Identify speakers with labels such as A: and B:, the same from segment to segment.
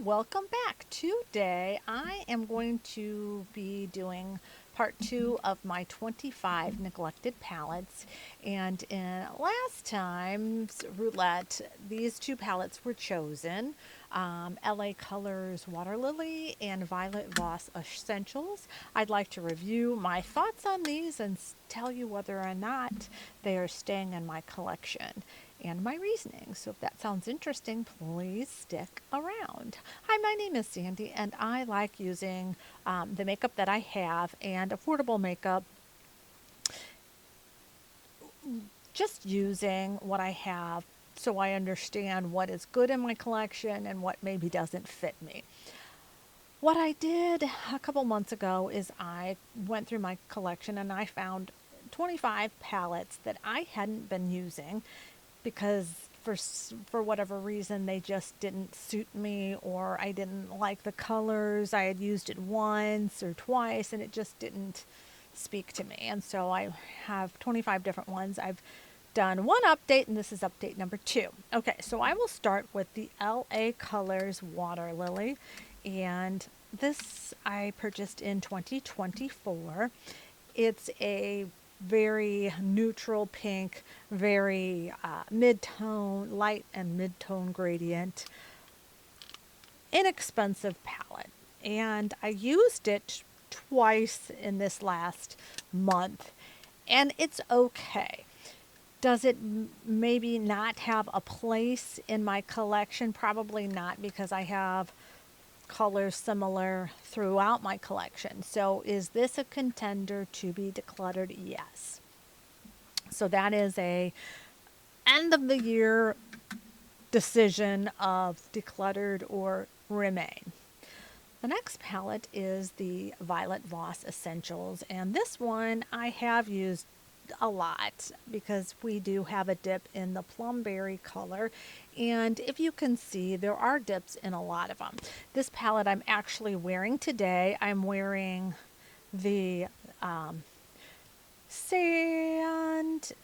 A: welcome back. Today I am going to be doing part 2 of my 25 neglected palettes. And in last time's roulette, these two palettes were chosen. LA Colors Water Lily and Violet Voss Essentials. I'd like to review my thoughts on these and tell you whether or not they are staying in my collection and my reasoning. So if that sounds interesting, please stick around. Hi, my name is Sandy, and I like using the makeup that I have and affordable makeup, just using what I have so I understand what is good in my collection and what maybe doesn't fit me. What I did a couple months ago is I went through my collection and I found 25 palettes that I hadn't been using because for whatever reason they just didn't suit me, or I didn't like the colors. I had used it once or twice and it just didn't speak to me. And so I have 25 different ones. I've done one update and this is update number 2. Okay, so I will start with the LA Colors Water Lily, and this I purchased in 2024. It's a very neutral pink, very mid-tone, light and mid-tone gradient, inexpensive palette. And I used it twice in this last month, and it's okay. Does it maybe not have a place in my collection? Probably not, because I have colors similar throughout my collection. So is this a contender to be decluttered? Yes. So that is a end of the year decision of decluttered or remain. The next palette is the Violet Voss Essentials, and this one I have used a lot because we do have a dip in the plumberry color, and if you can see, there are dips in a lot of them. This palette I'm actually wearing today. I'm wearing the sand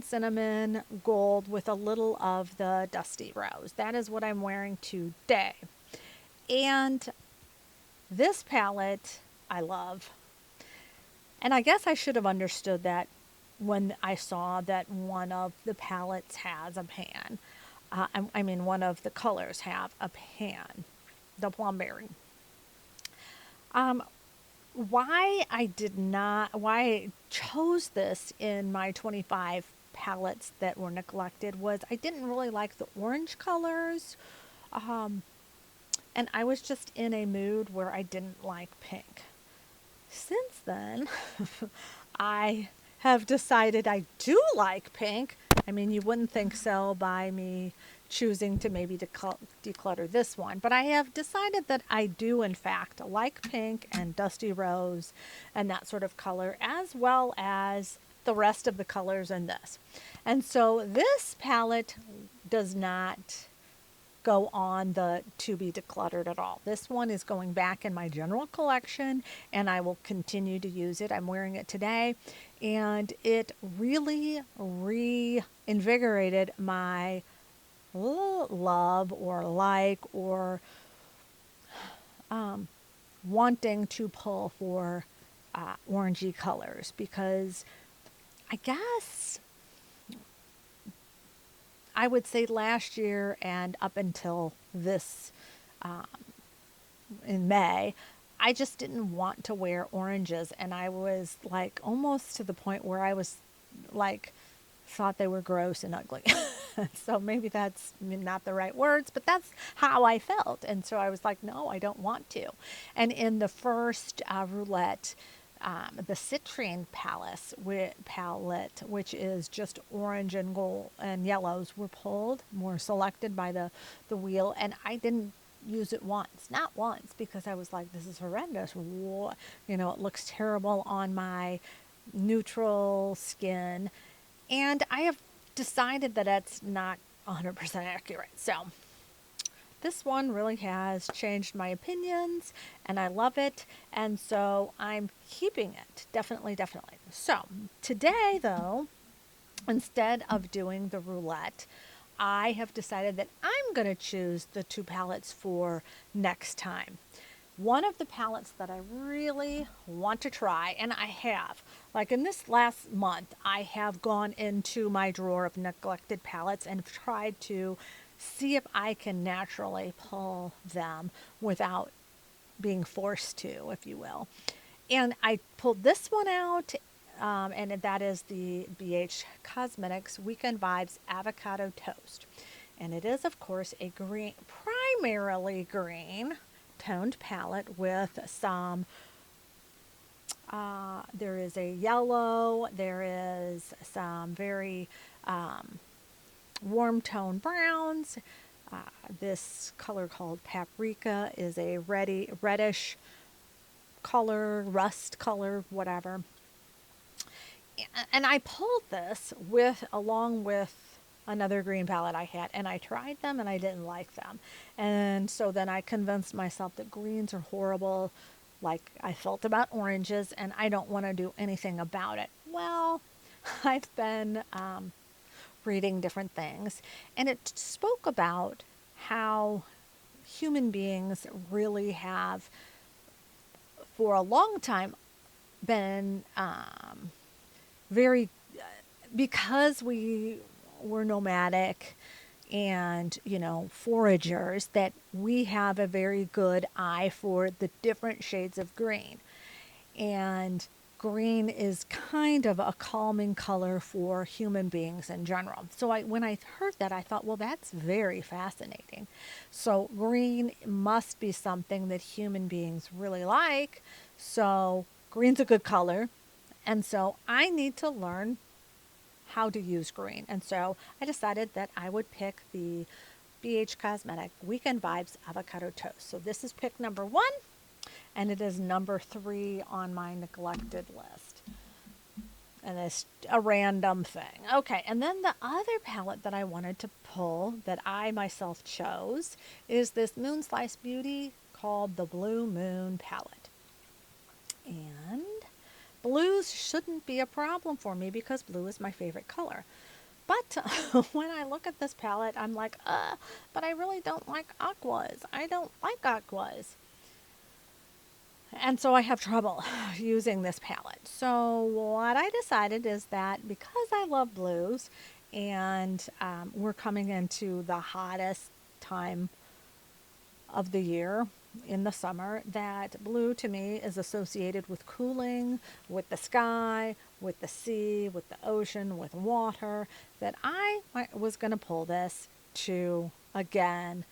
A: cinnamon gold with a little of the dusty rose. That is what I'm wearing today. And this palette I love. And I guess I should have understood that when I saw that one of the palettes has a pan. I mean, one of the colors have a pan, the plumberry. Why I chose this in my 25 palettes that were neglected was I didn't really like the orange colors. And I was just in a mood where I didn't like pink. Since then, I have decided I do like pink. I mean, you wouldn't think so by me choosing to maybe declutter this one, but I have decided that I do in fact like pink and dusty rose and that sort of color, as well as the rest of the colors in this. And so this palette does not go on the to be decluttered at all. This one is going back in my general collection and I will continue to use it. I'm wearing it today and it really reinvigorated my love or like or wanting to pull for orangey colors, because I guess I would say last year and up until this in May, I just didn't want to wear oranges, and I was like almost to the point where I was like thought they were gross and ugly. So maybe that's not the right words, but that's how I felt. And so I was like, no, I don't want to. And in the first roulette, the citrine palette, which is just orange and gold and yellows, were selected by the wheel, and I didn't use it once, not once, because I was like, this is horrendous. It looks terrible on my neutral skin, and I have decided that that's not 100% accurate. So this one really has changed my opinions and I love it. And so I'm keeping it. Definitely, definitely. So today, though, instead of doing the roulette, I have decided that I'm I'm going to choose the two palettes for next time. One of the palettes that I really want to try, and I have, like in this last month, I have gone into my drawer of neglected palettes and tried to see if I can naturally pull them without being forced to, if you will. And I pulled this one out, and that is the BH Cosmetics Weekend Vibes Avocado Toast. And it is, of course, a green, primarily green toned palette with some, there is a yellow, there is some very warm tone browns. Uh, this color called Paprika is a reddish color, rust color, whatever. And I pulled this with along with another green palette I had, and I tried them and I didn't like them. And so then I convinced myself that greens are horrible, like I felt about oranges, and I don't want to do anything about it. Well, I've been reading different things, and it spoke about how human beings really have, for a long time, been very, because we were nomadic and, foragers, that we have a very good eye for the different shades of green. And green is kind of a calming color for human beings in general. So when I heard that, I thought, well, that's very fascinating. So green must be something that human beings really like. So green's a good color. And so I need to learn how to use green. And so I decided that I would pick the BH Cosmetic Weekend Vibes Avocado Toast. So this is pick number 1, and it is number 3 on my neglected list. And it's a random thing. Okay, and then the other palette that I wanted to pull that I myself chose is this Moon Slice Beauty called the Blue Moon palette. And blues shouldn't be a problem for me because blue is my favorite color. But when I look at this palette, I'm like, but I really don't like aquas. I don't like aquas. And so I have trouble using this palette. So what I decided is that because I love blues and we're coming into the hottest time of the year in the summer, that blue to me is associated with cooling, with the sky, with the sea, with the ocean, with water, that I was going to pull this to, again,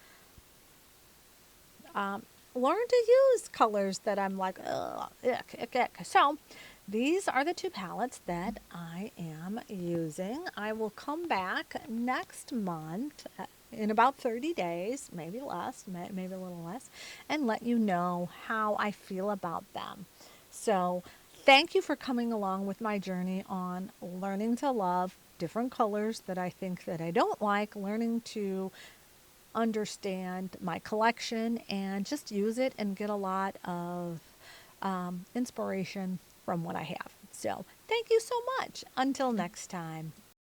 A: learn to use colors that I'm like, ugh, ick, ick, ick. So these are the two palettes that I am using. I will come back next month in about 30 days, maybe less, maybe a little less, and let you know how I feel about them. So thank you for coming along with my journey on learning to love different colors that I think that I don't like, learning to understand my collection and just use it and get a lot of inspiration from what I have. So thank you so much. Until next time.